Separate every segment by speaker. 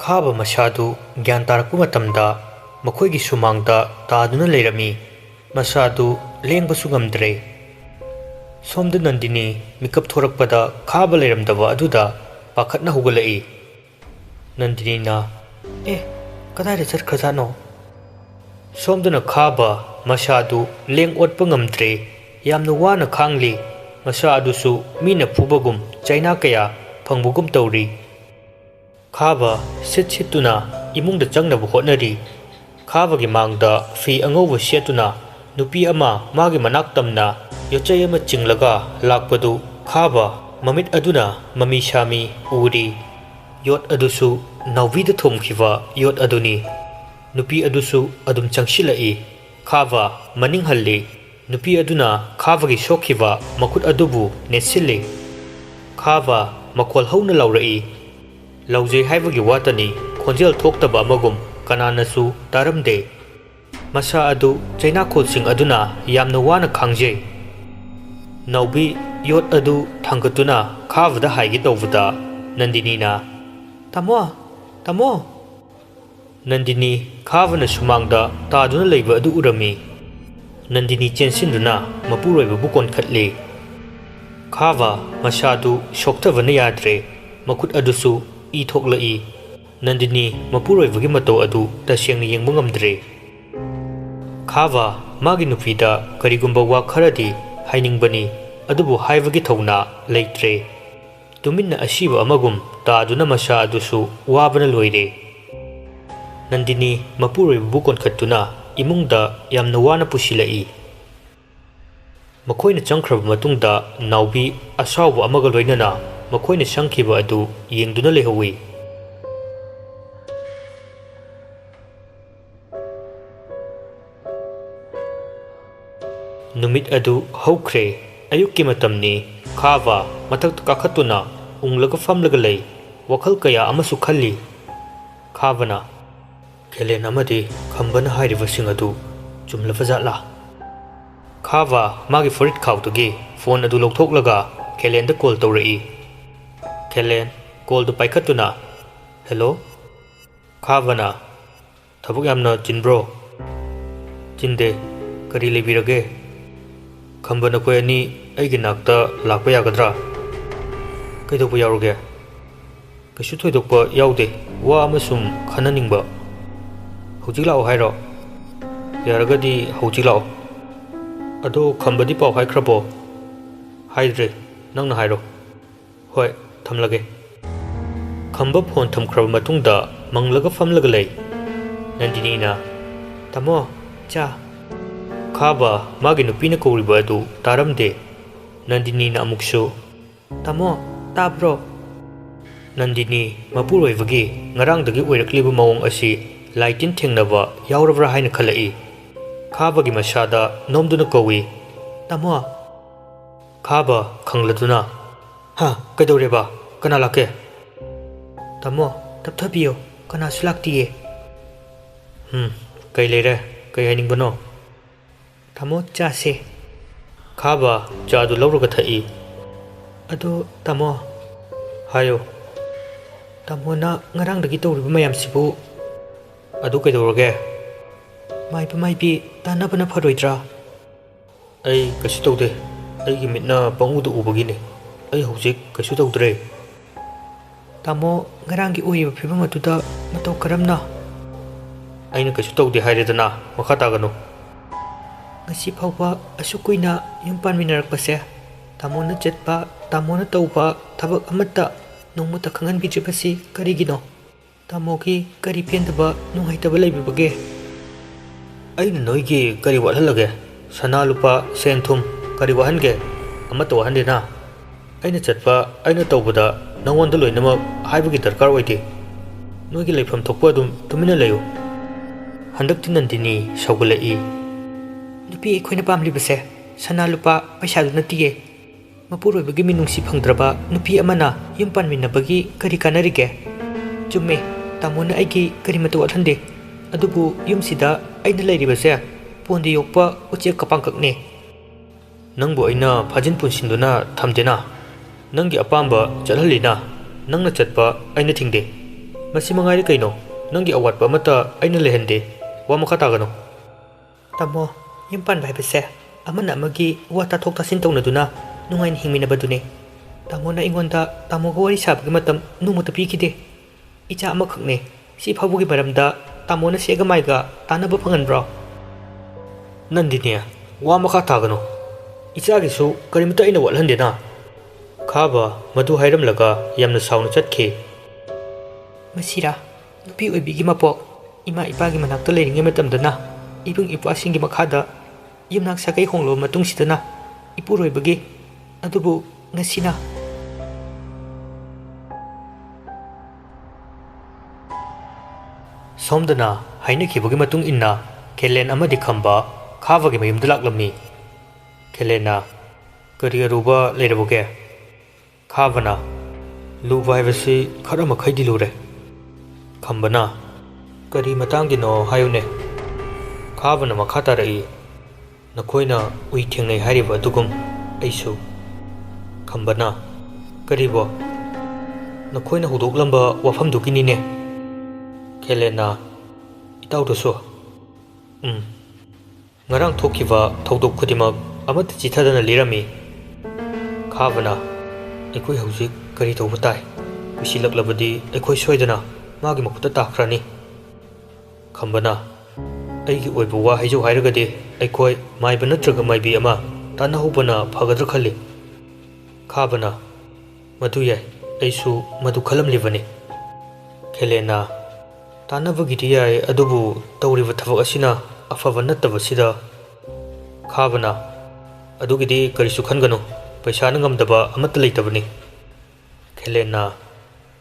Speaker 1: खाबा मसादु ग्यान तारकपु मतमदा मखोइगी सुमांगदा तादुना Laramie मसादु लेंबसु ngamdre somda nandini mikap thorakpada khaba leramdaba aduda pakhatna hugalai nandini na kadai re sar khazano somdana khaba masadu leng otpa ngamdre yamna wana khangli masadu su mina phubagum chaina kaya phangbugum tawri khaba situna imungda changnabu hotnari khaba gi mangda fi angowa setuna nupi ama magi manak tamna yochai ama chinglaga lakpadu khaba mamit aduna mami shami uri yot adusu nawida thomkhiwa yot aduni nupi adusu adum changshilai khaba maning halli nupi aduna khaba gi shokhiwa makut adubu nesille khaba makol hauna lawrai laujei haibagi watani khonjel thoktaba amagum kananasu taramde masa adu chaina khosing aduna yamna wana khangje naubi yot adu thangatuna khavda haigi tawda nandini na tamo nandini khavana sumangda taduna leiba adu urami nandini chensinduna mapuroiba bukon khatle khava masadu shoktavana yadre makut adusu I thoklai nandini mapuroibagi mato adu tasengna yengba ngamdre khava magi nupida karigumba wa kharadi hainingbani adubu haibagi thawna leitre tuminna asiba amagum taaduna masa adusu wabana loire nandini mapuroibu bukon khattuna imungda yamna wana pusilai makoina changkhraba matungda naubi asawba amaga loinana makoina sangkhiba adu yengduna lehawi numit adu hokre ayukki matamni khava mathak kakhatuna unglaga famlaga lei wakhal kaya amasu khalli khavana kelen amadi khambana hairiba sing adu chumlaba jatla khava magi forit khawtugi phone adu lokthok kelen da call tawrai kelen call du paikhatuna hello khavana thabuk yamna chinbro chinde kari lebirage khambana ko ani aigi nakta lakpa yagadra kaidopa yaruge kaishu thoidokpa yaude wa amasum khananingba hojik lao hairo yaragadi hojik lao ado khambadi pau haikrabo haidre nangna hairo hoi thamlage khamba phone thamkraba matungda manglaga famlaga lei nandini na tamo cha khaba magi nupina koriba adu taramde nandini na amuksu tamo tabro nandini mapuroibagi ngarangdagi oirakliba mawong asi laitin thengnaba yaurabra haina khalai khabagi masada nomduna kowi tamo khaba khangladuna ha kaidoreba kana lake tamo tapthabiyo kana sulaktiye kai leire kai haningbano tamo chase khaba chadu lawraga thai ado tamo hayo tamo na ngarang dagi tawriba mayam sibu adu kaidorage maipi tanabana pharoidra ai kasu tawde aigi mitna pangudu ubagine ai hojik kasu tawdre tamo ngarangi oiba phibam atuda matau karamna aina kasu tawde hairedana makha tagano ngasi phawba asukuina yumpan minarakpase tamona chetpa tamona tawba thabak amata nongmata khangan bijibasi karigino tamoki kari pendaba nunghaitaba leibibage aina noigi kari walhalage sana lupa senthum kari wahange amata wahandena aina chetpa aina tawbada nangwanda loinama haibagi darkar oide noigi leifam thokpa adum tumina leyo handakti nandini saugulai nupi ekhoina pamlibase sana lupa paisa du natiye mapuroibagi minungsi phangdraba nupi amana yumpan minabagi kari kanarige chumme tamona aigi kari matu athande adubu yumsida aina leiribase ponde yokpa uche kapangkakne nangbu aina phajin punsinduna thamdena nangi apamba chalhalina nangna chatpa aina thingde Masi mangai kaino nanggi awat ba mata aina lehende wa makha tagano tamo yimpan bai bese amana amagi wa ta thok ta sin tawna duna nungain hingmina badune tamo na ingonda tamo go wari sab gi matam numuta pi kide icha ama khakne si phabu gi baramda tamo na sega mai ga tana ba phangan bro nandinia wa makha tagano icha gi su karimta ina wal hande na khaba madu hairam laga yamna sauna chatke masira nupi oibigi mapok ima ipagi manakta leiringe matamdana ibung ipasinggi makhada yumnak sakai honglo matung sidana ipuroibagi adubu ngasina somdana hainakibagi matung inna kelen amadi khamba khavagi mayumda laklami kelena kari aruba leiraboge khavana luba haibasi khara makhai dilure khambana kari matangino hayune khavana makhata rai nakoina ui thengnai hariba dugum aisu khambana karibo nakoina hudoklamba wafam dukinine kelena itaudoso ngarang thokiba thodok khudimak amat chithadana lirami khavana ekoi hauzik kari thobutai usilaklabadi ekoi soidana magi makuta takrani khambana aigi oibu wa haijo hairagadi ekoi maiba natraga maibi ama tana hubana phagadra khali khabana madu yai aisu madu khalam livani kelena tana bagidi yai adubu tawriba thabak asina afava nattaba sida khabana adugidi karisu khangano paisa na ngamdaba amata leitabani kelena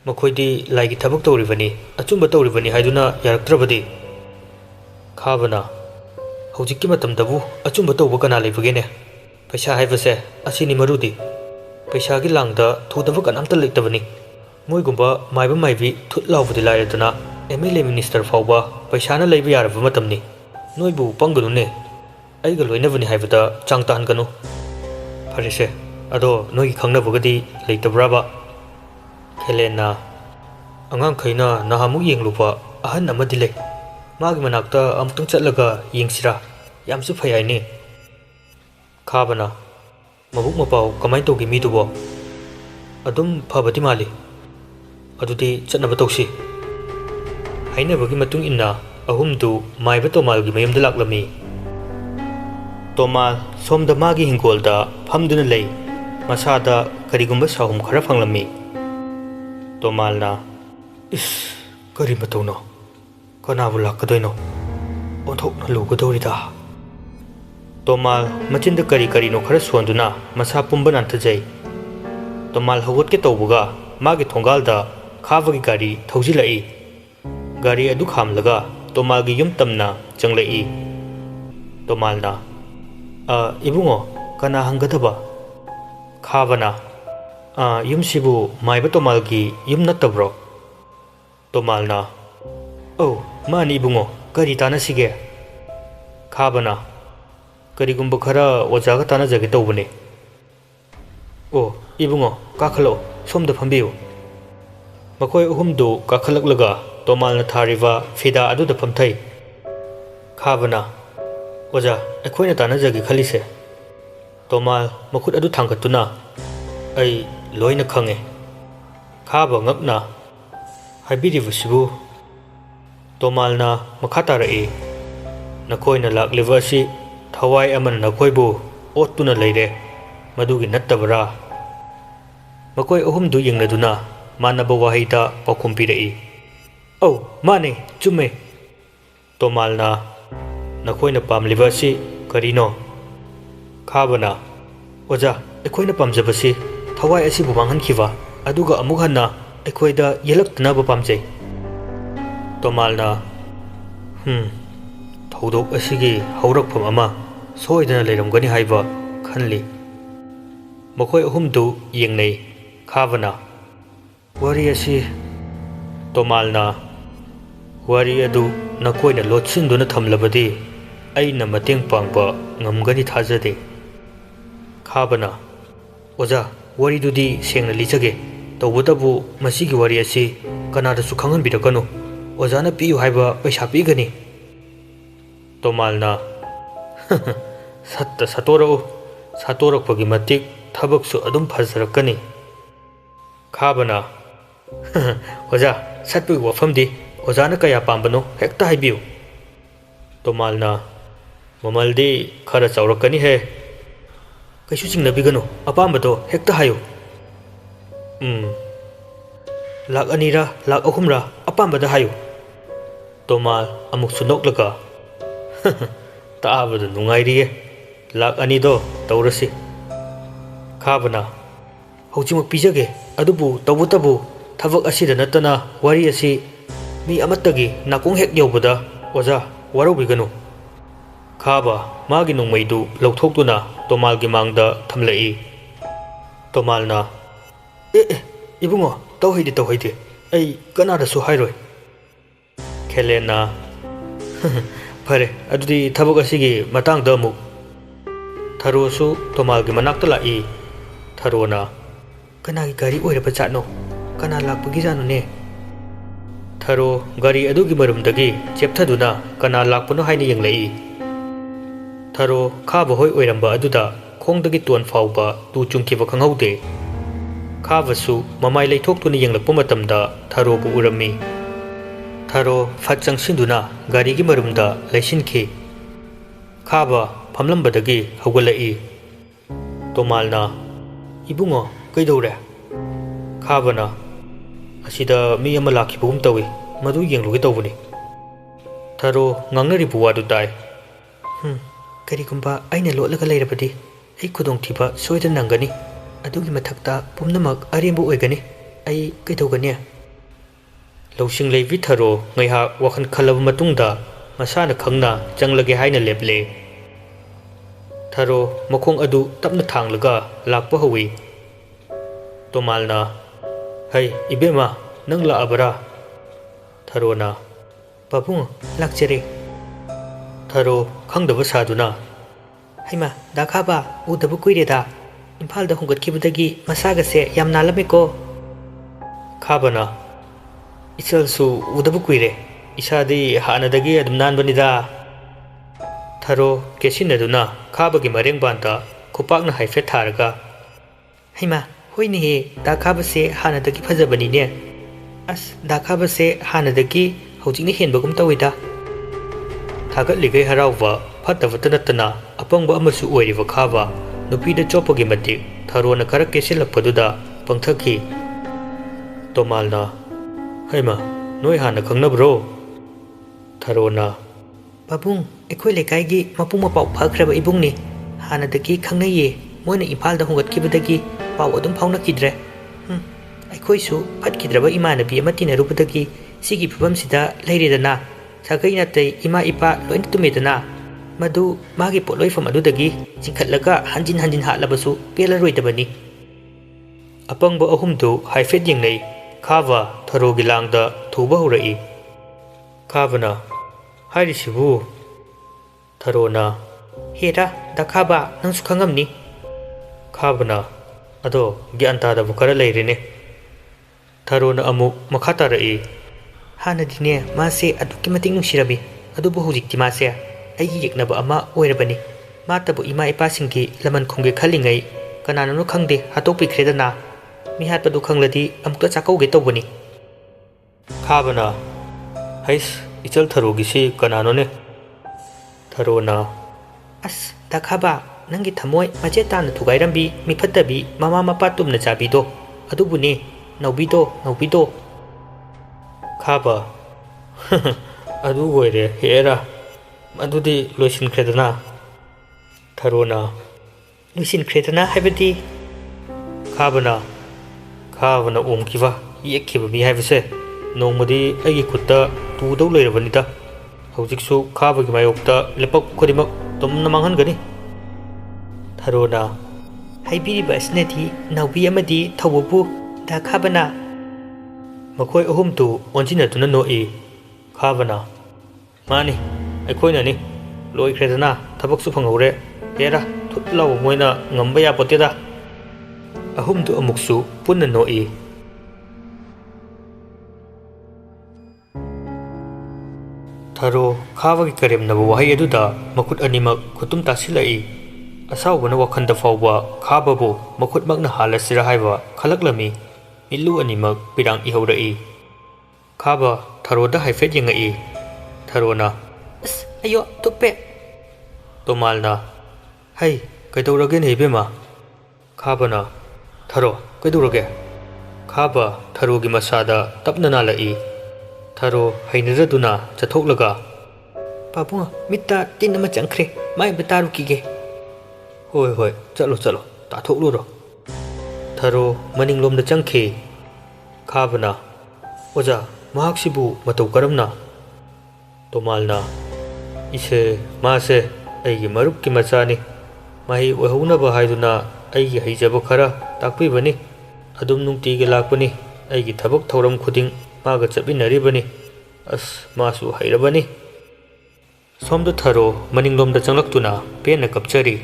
Speaker 1: makoidi laigi thabak tawribani achumba tawribani haiduna yaraktrabadi khabana hojikki matamdabu achumba tawba kana leibagene paisa haibase asini marudi paisa gi langda thudaba kanamta leitabani moigumba maiba maibi thut laubudi lairadana MLA minister fawba paisa na leiba yaraba matamni noibu panganu ne aiga loinabani haibada changtan kanu farise ado noi khangnabagadi leitabraba kelena angang khaina nahamu yengluba ahan amadi le magi manakta amtung chatlaga yengsira yamsu phayai khabana mabuk mapau kamai togi midubo adum phabati mali adudi chatnaba tawsi hainabagi matung inna ahumdu maiba tomalgi mayumda laklami tomal somda magi hingolda phamduna lei masada karigumba sahum khara phanglami tomalna is kari matauno kanabu lakkadoino onthokna lugadorida tomal machinda kari karino khara sonduna masa pumba nanthajai tomal hawatke tawbuga magi thongalda khavagi gari thawjilai gari adu khamlaga tomalgi yum tamna changlai tomalna ibungo kana hangadaba khabana yum sibu maiba tomalgi yum nattabro tomalna oh mani ibungo kari tana sige khabana karigumba khara ojaga tana jage tawbane oh ibungo kakhalo somda phambiyo makoi uhumdu kakhalaklaga tomalna thariva fida aduda phamthai khabana oja ekhoina tana jage khalise tomal makhut adu thangkatuna ai loina khange khaba ngakna haibiribasibu tomalna makhata rai nakoina lakleva si thawai aman nakoibu ottuna leire madugi nattabara makoi ahumdu yengladuna manaba wahida pakhum pirai oh mane chume tomalna nakoina pamliba si karino khabana oja ekoina pamjabasi thawai asibu manghankhiwa aduga amuk hanna ekoida yelaktanaba pamjai tomalna thodok asigi haurakpham ama soidana leiramgani haiba khanli makoi ahumdu yengnei khabana wari asi tomalna wari adu nakoina lotsinduna thamlabadi aina mateng pangba ngamgani thajade khabana oja wari dudi sengna lijage तौबतबु मसीगी वारी असी कनादसु खंगनबिरकनु ओजाना PU हाइबा पैसा पीगनी तोमालना सत्त सतोरउ सातोरकपगी मतिक थबकसु अदुम फजरकनी खाबना ओजा सत्पगी वफमदी ओजाना कया पांबनो हेक्ता हाइबियु तोमालना ममलदी खरा चौरकनी है कैसु चिंगनबिगनु अपांबदो हेक्ता हायु लाख अनीरा लाख अहुमरा अपांबदा हायु तोमाल अमुकसु नोक्लगा ताबदु नुंगाइरिये लाख अनीदो तौरसी खाबना हौजिमक पिजगे अदुबु तौबतबु थबक असिदा नतना वारी असी मी अमत्तगी नाकोंग हेक यौबदा ओजा वारौबिगनु खाबा मागी नुंगमैदु लौथोक्तुना तोमालगी मांगदा थमलई तोमालना इबुंगो तौहैदे ऐ कनादसु हाइरोय खेलेना फरे अदुदी थबक असिगी मतंगदा अमुक थरोसु तोमालगी मनाक्ता लाई थरोना कनागी गारी ओइरबा जानो कना लाक्पगी जानोने थरो गारी अदुगी मरुमदगी चेप्थदुना कना लाक्पनो हाइना यंगलई थरो खाबा होय ओइरंबा अदुदा खोंदगी तोन फावबा तु चुंखिबा खंगौदे खाबसु ममाय लैथोक्तुना यंगलक्पा मतमदा थरोबु उरम्मी थरो फट चंगसिंदुना गारीगी मरुमदा लैसिनखि खाबा फमलंबदगी हौगलई तोमालना इबुंगो कैदौरे खाबना असिदा मी अमा लाखिबगुम तौई मदु यंगलुगे तौबनी थरो ngangnaribu wadu tai करिगुंबा आइना लोटलगा लैरबदी ऐ खुदोंथिबा सोयदा नंगनी अदुगी मथक्ता पुमनमक अरेंबु ओइगनी ऐ कैदौगनी लौसिंग लैबी थरो ngaiha wakhan khalaba matungda masana khangna changlage haina leple थरो मखोंग अदु तपना थांगलगा लाक्पा हवी तोमालना है इबेमा नंग लाअबरा थरोना बाबुंग लाक्चरे थरो खंगदब सादुना हैमा दाखाबा उदब कुइरेदा इम्फालदा हुंगतखिबदगी मसागसे याम नालमेको खाबना इचलसु उदब कुइरे इसादी हानदगी अदुम नानबनिदा थरो केसिनदुना खाबगी मरेंगबांदा खुपाकना हाइफे थारगा हैमा होइने हे दाखाबसे हानदगी फजबनिने अस दाखाबसे हानदगी हौजिंगने हेनबगुम तवैदा थागतलिगै हराउबा फतवता नतना अपंगबा अमसु ओइरिबा खाबा नुपीदा चोपगी मतिक थरोना खरा केसिलपदुदा पंगथखि तोमालना हैमा नोय हाना खंगनब्रो थरोना बाबुंग एखोय लेकाइगी मपुंग मपाउ फखरबा इबुंगनी हानदगी खंगनये मोयना इम्फालदा हुंगतखिबदगी पाउ अदुम फाउनखिद्रे अखोयसु फटखिद्रबा इमानबी अमा तिनरुबदगी सिगी फिबमसिदा लैरेदना सागै नातै इमा इपा लोइन तुमेदना मधु मागी पोलोइफम अदुदगी चिंखटलगा हंजिन हंजिन हालबसु पेलरोइदबनी अपंगबा अहुमदु हाइफेट यंगनै खाबा थरोगी लांगदा थुबा हुरई खाबना हाइरिसिबु थरोना हेरा दाखाबा नंसु खंगमनी खाबना अदो ग्यान तादबु खरा लैरेने थरोना अमुक मखा तारई हानदिने मासे अदुक्की मतिक नुसिरबी अदुबु हुजिक्ति मासे अैगी यeknaba ama oirabani matabu ima ipasingi laman khongge khalingai kananano khangde hatokpikredana mi hatpadu khangladi amukta chakauge tawbani khabana hais ichal tharogi si kananone tharona as dakhaba nangi thamoi maje tana thugairambi mi phattabi mama mapa tumna chabido adubuni naubido khaba adu goire hera अदुदी लोइसिनख्रेदना थरोना लोइसिनख्रेदना हाइबदी खाबना ओमखिबा येखिबा मी हाइबसे नोंमदी अगी खुत्ता तुदौ लेरबनिदा हौजिकसु खाबगी मायोक्ता लेपक खुदिमक तुमना मांगहनगनी थरोना हाइबिरिबा असनेथि नाउबी अमदी थौबबु दा खाबना मखोय अहुमतु ओंजिनतुना नोई खाबना मानी अखोइननी लोइख्रेदना थबकसु फंगौरे हेरा थुतलाव मोइना ngamba ya poteda ahumdu amuksu punna noi ꯊꯔꯣ ꯈꯥꯕꯒꯤ ꯀꯔꯦꯝꯅꯕ ꯋꯥꯍꯩ ꯑꯗꯨꯗ ꯃꯈꯨꯠ ꯑꯅꯤꯃꯛ ꯈꯨꯠꯇꯨꯝ ꯇꯥꯁꯤꯜꯂꯛꯏ꯫ ꯑꯁꯥꯎꯕꯅ ꯋꯥꯈꯟꯗ ꯐꯥꯎꯕ ꯈꯥꯕꯕꯨ ꯃꯈꯨꯠꯃꯛꯅ ꯍꯥꯜꯂꯁꯤꯔꯥ ꯍꯥꯏꯕ ꯈꯜꯂꯛꯂꯝꯃꯤ꯫ ꯃꯤꯠꯂꯨ ꯑꯅꯤꯃꯛ ꯄꯤꯔꯥꯡ ꯏꯍꯧꯔꯛꯏ꯫ ꯈꯥꯕ ꯊꯔꯣꯗ ꯍꯥꯏꯐꯦꯠ ꯌꯦꯡꯉꯛꯏ꯫ ꯊꯔꯣꯅ "ꯑꯁ ꯑꯌꯣ ꯇꯨꯞꯄꯦ"꯫ ꯇꯣꯃꯥꯜꯅ "ꯍꯩ ꯀꯩꯗꯧꯔꯒꯦꯅꯦ ꯏꯕꯦꯝꯃ"꯫ ꯈꯥꯕꯅ "ꯊꯔꯣ ꯀꯩꯗꯧꯔꯒꯦ"꯫ ꯈꯥꯕ ꯊꯔꯣꯒꯤ ꯃꯁꯥꯗ ꯇꯞꯅ ꯅꯥꯜꯂꯛꯏ꯫ ꯊꯔꯣ ꯍꯩꯅꯖꯗꯨꯅ ꯆꯠꯊꯣꯛꯂꯒ "ꯄꯥꯕꯨꯡ ꯃꯤꯠꯇ ꯇꯤꯟ ꯑꯃ ꯆꯪꯈ꯭ꯔꯦ, ꯃꯥꯏ ꯑꯝꯇ ꯇꯥꯔꯨꯈꯤꯒꯦ"꯫ "ꯍꯣꯏ ꯍꯣꯏ ꯆꯠꯂꯣ ꯆꯠꯂꯣ ꯇꯥꯊꯣꯛꯂꯨꯔꯣ"꯫ ꯊꯔꯣ ꯃꯅꯤꯡꯂꯣꯝꯗ ꯆꯪꯈꯤ꯫ ꯈꯥꯕꯅ "ꯑꯣꯖꯥ ꯃꯍꯥꯛꯁꯤꯕꯨ ꯃꯇꯧ ꯀꯔꯝꯅ"꯫ ꯇꯣꯃꯥꯜꯅ "ꯏꯁꯦ ꯃꯥꯁꯦ ꯑꯩꯒꯤ ꯃꯔꯨꯞꯀꯤ ꯃꯆꯥꯅꯤ꯫ ꯃꯍꯩ ꯑꯣꯏꯍꯧꯅꯕ ꯍꯥꯏꯗꯨꯅ ꯑꯩꯒꯤ ꯍꯩꯖꯕ ꯈꯔ ꯇꯥꯛꯄꯤꯕꯅꯤ꯫ ꯑꯗꯨꯝ ꯅꯨꯡꯇꯤꯒꯤ ꯂꯥꯛꯄꯅꯤ, ꯑꯩꯒꯤ ꯊꯕꯛ ꯊꯧꯔꯝ ꯈꯨꯗꯤꯡ ꯃꯥꯒ ꯆꯠꯃꯤꯟꯅꯔꯤꯕꯅꯤ꯫ ꯑꯁ ꯃꯥꯁꯨ ꯍꯩꯔꯕꯅꯤ"꯫ ꯁꯣꯝꯗ ꯊꯔꯣ ꯃꯅꯤꯡꯂꯣꯝꯗ ꯆꯪꯂꯛꯇꯨꯅ ꯄꯦꯟꯅ ꯀꯞꯆꯔꯤ꯫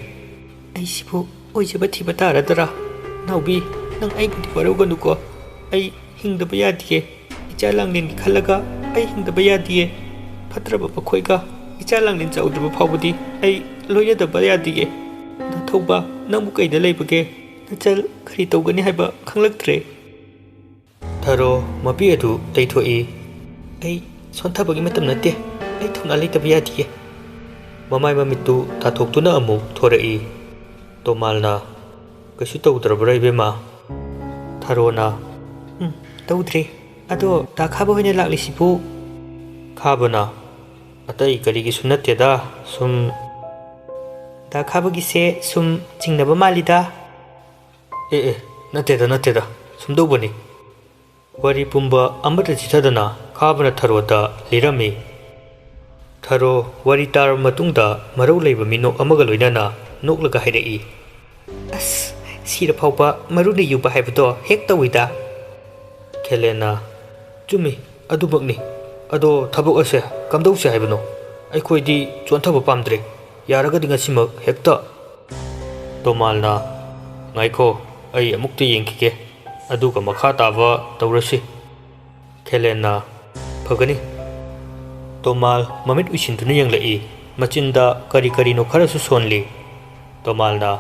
Speaker 1: "ꯑꯩꯁꯤꯕꯨ ꯑꯣꯏꯖꯕ ꯊꯤꯕ ꯇꯥꯔꯗ꯭ꯔꯥ? ꯅꯥꯎꯕꯤ ꯅꯪ ꯑꯩꯕꯨꯗꯤ ꯋꯥꯔꯧꯒꯅꯨꯀꯣ, ꯑꯩ ꯍꯤꯡꯗꯕ ꯌꯥꯗꯤꯌꯦ꯫ ꯏꯆꯥ ꯂꯥꯡꯂꯦꯟꯒꯤ ꯈꯜꯂꯒ ꯑꯩ ꯍꯤꯡꯗꯕ ꯌꯥꯗꯤꯌꯦ꯫ ꯐꯠꯇ꯭ꯔꯕ ꯃꯈꯣꯏꯒ ꯏꯆꯥ ꯂꯥꯡꯂꯦꯟ ꯆꯥꯎꯗ꯭ꯔꯤꯕ ꯐꯥꯎꯕꯗꯤ ꯑꯩ ꯂꯣꯏꯅꯗꯕ ꯌꯥꯗꯤꯌꯦ꯫ ꯅꯊꯧꯕ ꯅꯪꯕꯨ ꯀꯩꯗ ꯂꯩꯕꯒꯦ? ꯅꯆꯜ ꯀꯔꯤ ꯇꯧꯒꯅꯤ ꯍꯥꯏꯕ ꯈꯪꯂꯛꯇ꯭ꯔꯦ"꯫ ꯊꯔꯣ ꯃꯄꯤ ꯑꯗꯨ ꯇꯩꯊꯣꯛꯏ꯫ "ꯑꯩ ꯁꯣꯟꯊꯕꯒꯤ ꯃꯇꯝ ꯅꯠꯇꯦ, ꯑꯩ ꯊꯧꯅꯥ ꯂꯩꯇꯕ ꯌꯥꯗꯤꯌꯦ"꯫ ꯃꯃꯥꯏ ꯃꯃꯤꯠꯇꯨ ꯇꯥꯊꯣꯛꯇꯨꯅ ꯑꯃꯨꯛ ꯊꯣꯔꯛꯏ꯫ ꯇꯣꯃꯥꯜꯅ "ꯀꯩꯁꯨ ꯇꯧꯗ꯭ꯔꯕ꯭ꯔꯥ ꯏꯕꯦꯝꯃ"꯫ ꯊꯔꯣꯅ "ꯇꯧꯗ꯭ꯔꯦ, ꯑꯗꯣ ꯗꯥ ꯈꯥꯕ ꯍꯣꯏꯅ ꯂꯥꯛꯂꯤꯁꯤꯕꯨ"꯫ ꯈꯥꯕꯅ "ꯑꯇꯩ ꯀꯔꯤꯒꯤꯁꯨ ꯅꯠꯇꯦꯗ, ꯁꯨꯝ ꯗꯥ ꯈꯥꯕꯒꯤꯁꯦ ꯁꯨꯝ ꯆꯤꯡꯅꯕ ꯃꯥꯜꯂꯤꯗ"꯫ "ꯑꯦ ꯅꯠꯇꯦꯗ ꯅꯠꯇꯦꯗ, ꯁꯨꯝꯗꯧꯕꯅꯤ"꯫ ꯋꯥꯔꯤ ꯄꯨꯝꯕ ꯑꯃꯠꯇ ꯆꯤꯊꯗꯅ ꯈꯥꯕꯅ ꯊꯔꯣꯗ ꯂꯤꯔꯝꯃꯤ꯫ ꯊꯔꯣ ꯋꯥꯔꯤ ꯇꯥꯔꯕ ꯃꯇꯨꯡꯗ ꯃꯔꯧ ꯂꯩꯕ ꯃꯤꯅꯣꯛ ꯑꯃꯒ ꯂꯣꯏꯅꯅ ꯅꯣꯛꯂꯒ ꯍꯥꯏꯔꯛꯏ꯫ "ꯑꯁ ꯁꯤꯔ ꯐꯥꯎꯕ ꯃꯔꯨꯅ ꯌꯨꯕ ꯍꯥꯏꯕꯗꯣ ꯍꯦꯛ ꯇꯧꯏꯗ"꯫ ꯈꯦꯂꯦꯟꯅ "ꯆꯨꯝꯃꯤ ꯑꯗꯨꯃꯛꯅꯤ, ꯑꯗꯣ ꯊꯕꯛ ꯑꯁꯦ ꯀꯝꯗꯧꯁꯦ ꯍꯥꯏꯕꯅꯣ? ꯑꯩꯈꯣꯏꯗꯤ ꯆꯣꯟꯊꯕ ꯄꯥꯝꯗ꯭ꯔꯦ, ꯌꯥꯔꯒꯗꯤ ꯉꯁꯤꯃꯛ ꯍꯦꯛꯇ"꯫ ꯇꯣꯃꯥꯜꯅ "ꯉꯥꯏꯈꯣ ꯑꯩ ꯑꯃꯨꯛꯇ ꯌꯦꯡꯈꯤꯒꯦ, ꯑꯗꯨꯒ ꯃꯈꯥ ꯇꯥꯕ ꯇꯧꯔꯁꯤ"꯫ ꯈꯦꯂꯦꯟꯅ "ꯐꯒꯅꯤ"꯫ ꯇꯣꯃꯥꯜ ꯃꯃꯤꯠ ꯎꯏꯁꯤꯟꯗꯨꯅ ꯌꯦꯡꯂꯛꯏ꯫ ꯃꯆꯤꯟꯗ ꯀꯔꯤ ꯀꯔꯤꯅꯣ ꯈꯔꯁꯨ ꯁꯣꯟꯂꯤ꯫ ꯇꯣꯃꯥꯜꯅ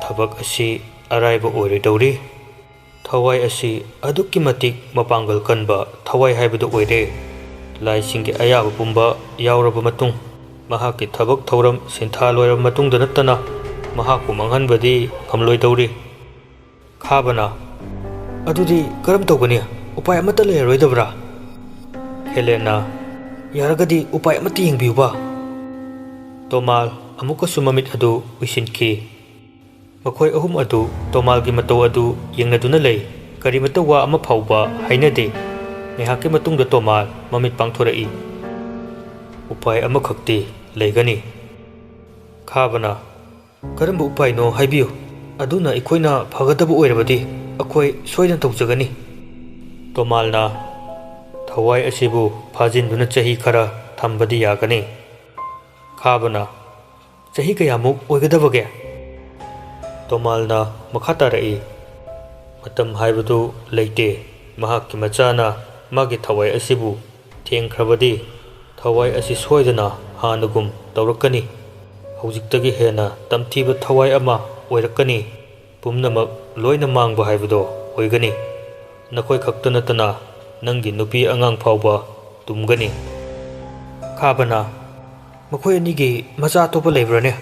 Speaker 1: "ꯊꯕꯛ ꯑꯁꯤ ꯑꯔꯥꯏꯕ ꯑꯣꯏꯔꯣꯏꯗꯧꯔꯤ꯫ ꯊꯋꯥꯏ ꯑꯁꯤ ꯑꯗꯨꯛꯀꯤ ꯃꯇꯤꯛ ꯃꯄꯥꯡꯒꯜ ꯀꯟꯕ ꯊꯋꯥꯏ ꯍꯥꯏꯕꯗꯨ ꯑꯣꯏꯔꯦ꯫ ꯂꯥꯏꯁꯤꯡꯒꯤ ꯑꯌꯥꯕ ꯄꯨꯝꯕ ꯌꯥꯎꯔꯕ ꯃꯇꯨꯡ, ꯃꯍꯥꯛꯀꯤ ꯊꯕꯛ ꯊꯧꯔꯝ ꯁꯤꯟꯊꯥ ꯂꯣꯏꯔꯕ ꯃꯇꯨꯡꯗ ꯅꯠꯇꯅ ꯃꯍꯥꯛꯄꯨ ꯃꯥꯡꯍꯟꯕꯗꯤ ꯉꯝꯂꯣꯏꯗꯧꯔꯤ"꯫ ꯈꯥꯕꯅ "ꯑꯗꯨꯗꯤ ꯀꯔꯝ ꯇꯧꯒꯅꯤ? ꯎꯄꯥꯏ ꯑꯃꯠꯇ ꯂꯩꯔꯔꯣꯏꯗꯕ꯭ꯔꯥ"꯫ ꯈꯦꯂꯦꯟꯅ "ꯌꯥꯔꯒꯗꯤ ꯎꯄꯥꯏ ꯑꯃꯠꯇ ꯌꯦꯡꯕꯤꯌꯨꯕ"꯫ ꯇꯣꯃꯥꯜ ꯑꯃꯨꯛꯀꯁꯨ ꯃꯃꯤꯠ ꯑꯗꯨ ꯎꯏꯁꯤꯟꯈꯤ꯫ ꯃꯈꯣꯏ ꯑꯍꯨꯝ ꯑꯗꯨ ꯇꯣꯃꯥꯜꯒꯤ ꯃꯇꯧ ꯑꯗꯨ ꯌꯦꯡꯅꯗꯨꯅ ꯂꯩ꯫ ꯀꯔꯤꯃꯠꯇ ꯋꯥ ꯑꯃ ꯐꯥꯎꯕ ꯍꯥꯏꯅꯗꯦ꯫ ꯉꯥꯏꯍꯥꯛꯀꯤ ꯃꯇꯨꯡꯗ ꯇꯣꯃꯥꯜ ꯃꯃꯤꯠ ꯄꯥꯡꯊꯣꯔꯛꯏ꯫ "ꯎꯄꯥꯏ ꯑꯃꯈꯛꯇꯤ ꯂꯩꯒꯅꯤ"꯫ ꯈꯥꯕꯅ "ꯀꯔꯝꯕ ꯎꯄꯥꯏꯅꯣ ꯍꯥꯏꯕꯤꯌꯨ, ꯑꯗꯨꯅ ꯑꯩꯈꯣꯏꯅ ꯐꯒꯗꯕ ꯑꯣꯏꯔꯕꯗꯤ ꯑꯩꯈꯣꯏ ꯁꯣꯏꯗꯅ ꯇꯧꯖꯒꯅꯤ"꯫ ꯇꯣꯃꯥꯜꯅ "ꯊꯋꯥꯏ ꯑꯁꯤꯕꯨ ꯐꯥꯖꯤꯟꯗꯨꯅ ꯆꯍꯤ ꯈꯔ ꯊꯝꯕꯗꯤ ꯌꯥꯒꯅꯤ"꯫ ꯈꯥꯕꯅ "ꯆꯍꯤ ꯀꯌꯥꯃꯨꯛ ꯑꯣꯏꯒꯗꯕꯒꯦ"꯫ ꯇꯣꯃꯥꯜꯅ ꯃꯈꯥ ꯇꯥꯔꯛꯏ꯫ "ꯃꯇꯝ ꯍꯥꯏꯕꯗꯨ ꯂꯩꯇꯦ꯫ ꯃꯍꯥꯛꯀꯤ ꯃꯆꯥꯅ ꯃꯥꯒꯤ ꯊꯋꯥꯏ ꯑꯁꯤꯕꯨ ꯊꯦꯡꯈ꯭ꯔꯕꯗꯤ ꯊꯋꯥꯏ ꯑꯁꯤ ꯁꯣꯏꯗꯅ ꯍꯥꯟꯅꯒꯨꯝ ꯇꯧꯔꯛꯀꯅꯤ꯫ ꯍꯧꯖꯤꯛꯇꯒꯤ ꯍꯦꯟꯅ ꯇꯝꯊꯤꯕ ꯊꯋꯥꯏ ꯑꯃ ꯑꯣꯏꯔꯛꯀꯅꯤ꯫ ꯄꯨꯝꯅꯃꯛ ꯂꯣꯏꯅ ꯃꯥꯡꯕ ꯍꯥꯏꯕꯗꯣ ꯑꯣꯏꯒꯅꯤ꯫ ꯅꯈꯣꯏ ꯈꯛꯇ ꯅꯠꯇꯅ ꯅꯪꯒꯤ ꯅꯨꯄꯤ ꯑꯉꯥꯡ ꯐꯥꯎꯕ ꯇꯨꯝꯒꯅꯤ"꯫ ꯈꯥꯕꯅ "ꯃꯈꯣꯏ ꯑꯅꯤꯒꯤ ꯃꯆꯥ ꯑꯇꯣꯞꯄ ꯂꯩꯕ꯭ꯔꯥꯅꯦ?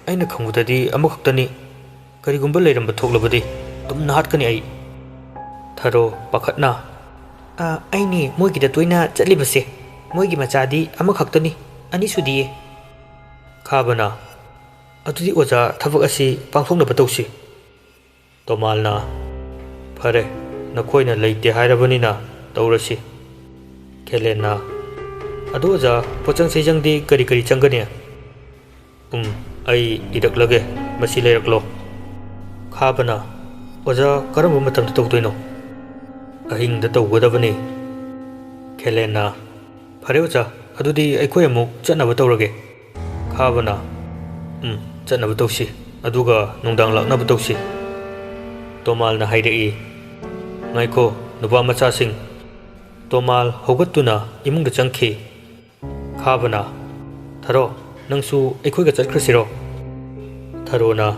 Speaker 1: ꯑꯩꯅ ꯈꯪꯕꯗꯗꯤ ꯑꯃꯈꯛꯇꯅꯤ꯫ ꯀꯔꯤꯒꯨꯝꯕ ꯂꯩꯔꯝꯕ ꯊꯣꯛꯂꯕꯗꯤ ꯇꯨꯝꯅ ꯍꯥꯠꯀꯅꯤ ꯑꯩ"꯫ ꯊꯔꯣ ꯄꯥꯈꯠꯅ "ꯑꯩꯅꯦ ꯃꯣꯏꯒꯤꯗ ꯇꯣꯏꯅ ꯆꯠꯂꯤꯕꯁꯦ꯫ ꯃꯣꯏꯒꯤ ꯃꯆꯥꯗꯤ ꯑꯃꯈꯛꯇꯅꯤ, ꯑꯅꯤ ꯁꯨꯗꯤꯌꯦ"꯫ ꯈꯥꯕꯅ "ꯑꯗꯨꯗꯤ ꯑꯣꯖꯥ ꯊꯕꯛ ꯑꯁꯤ ꯄꯥꯡꯊꯣꯛꯅꯕ ꯇꯧꯁꯤ"꯫ ꯇꯣꯃꯥꯜꯅ "ꯐꯔꯦ, ꯅꯈꯣꯏꯅ ꯂꯩꯇꯦ ꯍꯥꯏꯔꯕꯅꯤꯅ ꯇꯧꯔꯁꯤ"꯫ ꯈꯦꯂꯦꯟꯅ "ꯑꯗꯣ ꯑꯣꯖꯥ ꯄꯣꯠꯆꯪ ꯆꯩꯖꯪꯗꯤ ꯀꯔꯤ ꯀꯔꯤ ꯆꯪꯒꯅꯤ"꯫ ꯑꯩ ꯏꯔꯛꯂꯒꯦ, ꯃꯁꯤ ꯂꯩꯔꯛꯂꯣ"꯫ ꯈꯥꯕꯅ "ꯑꯣꯖꯥ ꯀꯔꯝꯕ ꯃꯇꯝꯗ ꯇꯧꯗꯣꯏꯅꯣ"꯫ "ꯑꯍꯤꯡꯗ ꯇꯧꯒꯗꯕꯅꯤ"꯫ ꯈꯦꯂꯦꯟꯅ "ꯐꯔꯦ ꯑꯣꯖꯥ, ꯑꯗꯨꯗꯤ ꯑꯩꯈꯣꯏ ꯑꯃꯨꯛ ꯆꯠꯅꯕ ꯇꯧꯔꯒꯦ"꯫ ꯈꯥꯕꯅ "ꯆꯠꯅꯕ ꯇꯧꯁꯤ, ꯑꯗꯨꯒ ꯅꯨꯡꯗꯥꯡ ꯂꯥꯛꯅꯕ ꯇꯧꯁꯤ"꯫ ꯇꯣꯃꯥꯜꯅ ꯍꯥꯏꯔꯛꯏ꯫ "ꯉꯥꯏꯈꯣ ꯅꯨꯄꯥ ꯃꯆꯥꯁꯤꯡ"꯫ ꯇꯣꯃꯥꯜ ꯍꯧꯒꯠꯇꯨꯅ ꯏꯃꯨꯡꯗ ꯆꯪꯈꯤ꯫ ꯈꯥꯕꯅ ꯊꯥꯔꯣ ꯅꯪꯁꯨ ꯑꯩꯈꯣꯏꯒ ꯆꯠꯈ꯭ꯔꯁꯤꯔꯣ ꯊꯥꯔꯣꯅ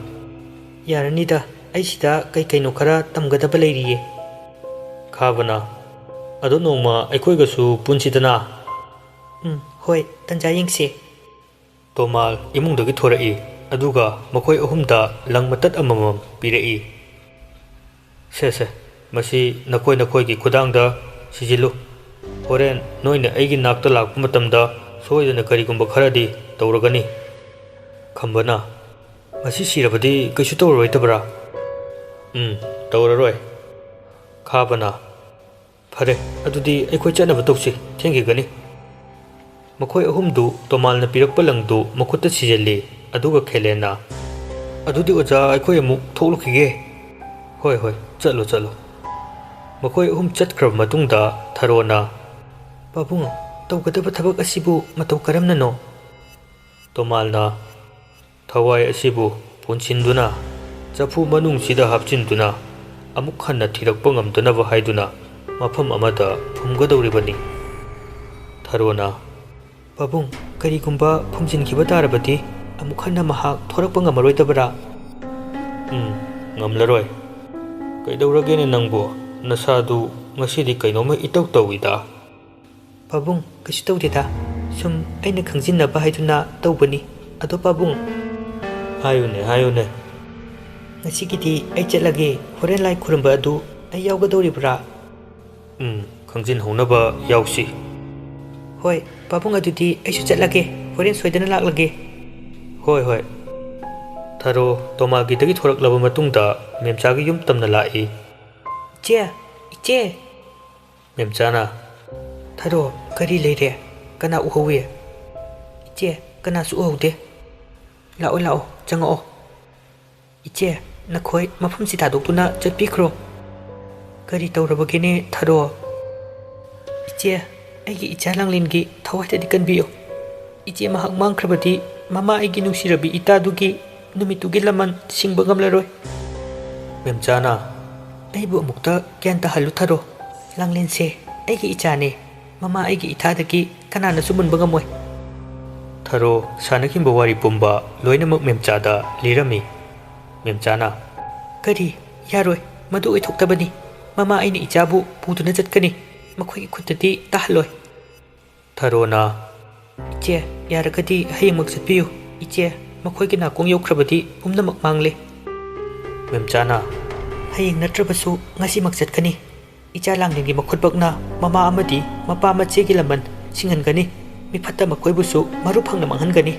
Speaker 1: ꯌꯥꯔꯅꯤꯗ ꯑꯩ ꯁꯤꯗ ꯀꯩꯅꯣ ꯈꯔ ꯇꯝꯒꯗꯕ ꯂꯩꯔꯤꯌꯦ ꯈꯥꯕꯅ ꯑꯗꯣ ꯅꯣꯡꯃ ꯑꯩꯈꯣꯏꯒꯁꯨ ꯄꯨꯟꯁꯤꯗꯅ ꯍꯣꯏ ꯇꯟꯖꯥ ꯌꯦꯡꯁꯤ ꯇꯣꯃꯥꯜ ꯏꯃꯨꯡꯗꯒꯤ ꯊꯣꯔꯛꯏ ꯑꯗꯨꯒ ꯃꯈꯣꯏ ꯑꯍꯨꯝꯗ ꯂꯪ ꯃꯇꯠ ꯑꯃꯃꯝ ꯄꯤꯔꯛꯏ ꯁꯦ ꯃꯁꯤ ꯅꯈꯣꯏꯒꯤ ꯈꯨꯗꯥꯡꯗ ꯁꯤꯖꯤꯜꯂꯨ ꯍꯣꯔꯦꯟ ꯅꯣꯏꯅ ꯑꯩꯒꯤ ꯅꯥꯛꯇ ꯂꯥꯛꯄ ꯃꯇꯝꯗ ꯁꯣꯏꯗꯅ ꯀꯔꯤꯒꯨꯝꯕ ꯈꯔꯗꯤ ꯇꯧꯔꯒꯅꯤ ꯈꯝꯕꯅ ꯃꯁꯤ ꯁꯤꯔꯕꯗꯤ ꯀꯩꯁꯨ ꯇꯧꯔꯔꯣꯏꯗꯕ꯭ꯔꯥ ꯇꯧꯔꯔꯣꯏ ꯈꯥꯕꯅ ꯐꯔꯦ ꯑꯗꯨꯗꯤ ꯑꯩꯈꯣꯏ ꯆꯠꯅꯕ ꯇꯧꯁꯤ ꯊꯦꯡꯈꯤꯒꯅꯤ ꯃꯈꯣꯏ ꯑꯍꯨꯝꯗꯨ ꯇꯣꯃꯥꯜꯅ ꯄꯤꯔꯛꯄ ꯂꯪꯗꯨ ꯃꯈꯨꯠꯇ ꯁꯤꯖꯤꯜꯂꯤ ꯑꯗꯨꯒ ꯈꯦꯂꯦꯟꯅ ꯑꯗꯨꯗꯤ ꯑꯣꯖꯥ ꯑꯩꯈꯣꯏ ꯑꯃꯨꯛ ꯊꯣꯛꯂꯨꯈꯤꯒꯦ ꯍꯣꯏ ꯆꯠꯂꯣ ꯃꯈꯣꯏ ꯑꯍꯨꯝ ꯆꯠꯈ꯭ꯔꯕ ꯃꯇꯨꯡꯗ ꯊꯥꯔꯣꯅ ꯄꯥꯕꯨꯡ ꯇꯧꯒꯗꯕ ꯊꯕꯛ ꯑꯁꯤꯕꯨ ꯃꯇꯧ ꯀꯔꯝꯅꯅꯣ ꯇꯣꯃꯥꯜꯅ ꯊꯋꯥꯏ ꯑꯁꯤꯕꯨ ꯄꯨꯟꯁꯤꯟꯗꯨꯅ ꯆꯐꯨ ꯃꯅꯨꯡꯁꯤꯗ ꯍꯥꯞꯆꯤꯟꯗꯨꯅ ꯑꯃꯨꯛ ꯍꯟꯅ ꯊꯤꯔꯛꯄ ꯉꯝꯗꯅꯕ ꯍꯥꯏꯗꯨꯅ ꯃꯐꯝ ꯑꯃꯗ ꯐꯨꯝꯒꯗꯧꯔꯤꯕꯅꯤ ꯊꯥꯔꯣꯅ ꯄꯥꯕꯨꯡ ꯀꯔꯤꯒꯨꯝꯕ ꯐꯨꯝꯖꯤꯟꯈꯤꯕ ꯇꯥꯔꯕꯗꯤ ꯑꯃꯨꯛ ꯍꯟꯅ ꯃꯍꯥꯛ ꯊꯣꯔꯛꯄ ꯉꯝꯃꯔꯣꯏꯗꯕ꯭ꯔꯥ ꯉꯝꯂꯔꯣꯏ ꯀꯩꯗꯧꯔꯒꯦꯅꯦ ꯅꯪꯕꯨ ꯅꯁꯥꯗꯨ ꯉꯁꯤꯗꯤ ꯀꯩꯅꯣꯝꯃ ꯏꯇꯧ ꯇꯧꯏꯗ ꯄꯥꯕꯨꯡ ꯀꯩꯁꯨ ꯇꯧꯗꯦꯗ ꯁꯨꯝ ꯑꯩꯅ ꯈꯪꯖꯤꯟꯅꯕ ꯍꯥꯏꯗꯨꯅ ꯇꯧꯕꯅꯤ ꯑꯗꯣ ꯄꯥꯕꯨꯡ ꯍꯥꯏꯌꯨꯅꯦ ꯉꯁꯤꯒꯤꯗꯤ ꯑꯩ ꯆꯠꯂꯒꯦ ꯍꯣꯔꯦꯟ ꯂꯥꯏ ꯈꯨꯔꯨꯝꯕ ꯑꯗꯨ ꯑꯩ ꯌꯥꯎꯒꯗꯧꯔꯤꯕ꯭ꯔꯥ ꯈꯪꯖꯤꯟꯍꯧꯅꯕ ꯌꯥꯎꯁꯤ ꯍꯣꯏ ꯄꯥꯕꯨꯡ ꯑꯗꯨꯗꯤ ꯑꯩꯁꯨ ꯆꯠꯂꯒꯦ ꯍꯣꯔꯦꯟ ꯁꯣꯏꯗꯅ ꯂꯥꯛꯂꯒꯦ ꯍꯣꯏ ꯊꯥꯔꯣ ꯇꯣꯃꯥꯜꯒꯤꯗꯒꯤ ꯊꯣꯔꯛꯂꯕ ꯃꯇꯨꯡꯗ ꯃꯦꯝꯆꯥꯒꯤ ꯌꯨꯝ ꯇꯝꯅ ꯂꯥꯛꯏ ꯏꯆꯦ ꯃꯦꯝꯆꯥꯅ ꯊꯥꯔꯣ ꯀꯔꯤ ꯂꯩꯔꯦ ꯀꯅꯥ ꯎꯍꯧꯏ ꯏꯆꯦ ꯀꯅꯥꯁꯨ ꯎꯍꯧꯗꯦ ꯂꯥꯛꯑꯣ ꯆꯪꯉꯛꯑꯣ ꯏꯆꯦ ꯅꯈꯣꯏ ꯃꯐꯝꯁꯤ ꯊꯥꯗꯣꯛꯇꯨꯅ ꯆꯠꯄꯤꯈ꯭ꯔꯣ ꯀꯔꯤ ꯇꯧꯔꯕꯒꯦꯅꯦ ꯊꯥꯔꯣ ꯏꯆꯦ ꯑꯩꯒꯤ ꯏꯆꯥ ꯂꯥꯡꯂꯦꯟꯒꯤ ꯊꯋꯥꯏꯗꯗꯤ ꯀꯟꯕꯤꯌꯨ ꯏꯆꯦ ꯃꯍꯥꯛ ꯃꯥꯡꯈ꯭ꯔꯕꯗꯤ ꯃꯃꯥ ꯑꯩꯒꯤ ꯅꯨꯡꯁꯤꯔꯕꯤ ꯏꯇꯥꯗꯨꯒꯤ ꯅꯨꯃꯤꯠꯇꯨꯒꯤ ꯂꯃꯟ ꯁꯤꯡꯕ ꯉꯝꯂꯔꯣꯏ ꯃꯦꯝꯆꯥꯅ ꯑꯩꯕꯨ ꯑꯃꯨꯛꯇ ꯒ꯭ꯌꯥꯟ ꯇꯥꯍꯜꯂꯨ ꯊꯥꯔꯣ ꯂꯥꯡꯂꯦꯟꯁꯦ ꯑꯩꯒꯤ ꯏꯆꯥꯅꯦ ꯃꯃꯥ ꯑꯩꯒꯤ ꯏꯊꯥꯗꯒꯤ ꯀꯅꯥꯅꯁꯨ ꯃꯨꯟꯕ ꯉꯝꯃꯣꯏ ꯊꯥꯔꯣ ꯁꯥꯟꯅꯈꯤꯕ ꯋꯥꯔꯤ ꯄꯨꯝꯕ ꯂꯣꯏꯅꯃꯛ ꯃꯦꯝꯆꯥꯗ ꯂꯤꯔꯝꯃꯤ ꯃꯦꯝꯆꯥꯅ ꯀꯔꯤ ꯌꯥꯔꯣꯏ ꯃꯗꯨ ꯑꯣꯏꯊꯣꯛꯇꯕꯅꯤ ꯃꯃꯥ ꯑꯩꯅ ꯏꯆꯥꯕꯨ ꯄꯨꯗꯨꯅ ꯆꯠꯀꯅꯤ ꯃꯈꯣꯏꯒꯤ ꯈꯨꯠꯇꯗꯤ ꯇꯥꯍꯜꯂꯣꯏ ꯊꯥꯔꯣꯅ ꯏꯆꯦ ꯌꯥꯔꯒꯗꯤ ꯍꯌꯦꯡꯃꯛ ꯆꯠꯄꯤꯌꯨ ꯏꯆꯦ ꯃꯈꯣꯏꯒꯤ ꯅꯥꯀꯣꯡ ꯌꯧꯈ꯭ꯔꯕꯗꯤ ꯄꯨꯝꯅꯃꯛ ꯃꯥꯡꯂꯦ ꯃꯦꯝꯆꯥꯅ ꯍꯌꯦꯡ ꯅꯠꯇ꯭ꯔꯕꯁꯨ ꯉꯁꯤꯃꯛ ꯆꯠꯀꯅꯤ ꯏꯆꯥ ꯂꯥꯡꯂꯦꯟꯒꯤ ꯃꯈꯨꯠꯃꯛꯅ ꯃꯃꯥ ꯑꯃꯗꯤ ꯃꯄꯥ ꯃꯆꯦꯒꯤ ꯂꯃꯟ ꯁꯤꯡꯍꯟꯒꯅꯤ ꯃꯤꯐꯠꯇ ꯃꯈꯣꯏꯕꯨꯁꯨ ꯃꯔꯨ ꯐꯪꯅ ꯃꯥꯡꯍꯟꯒꯅꯤ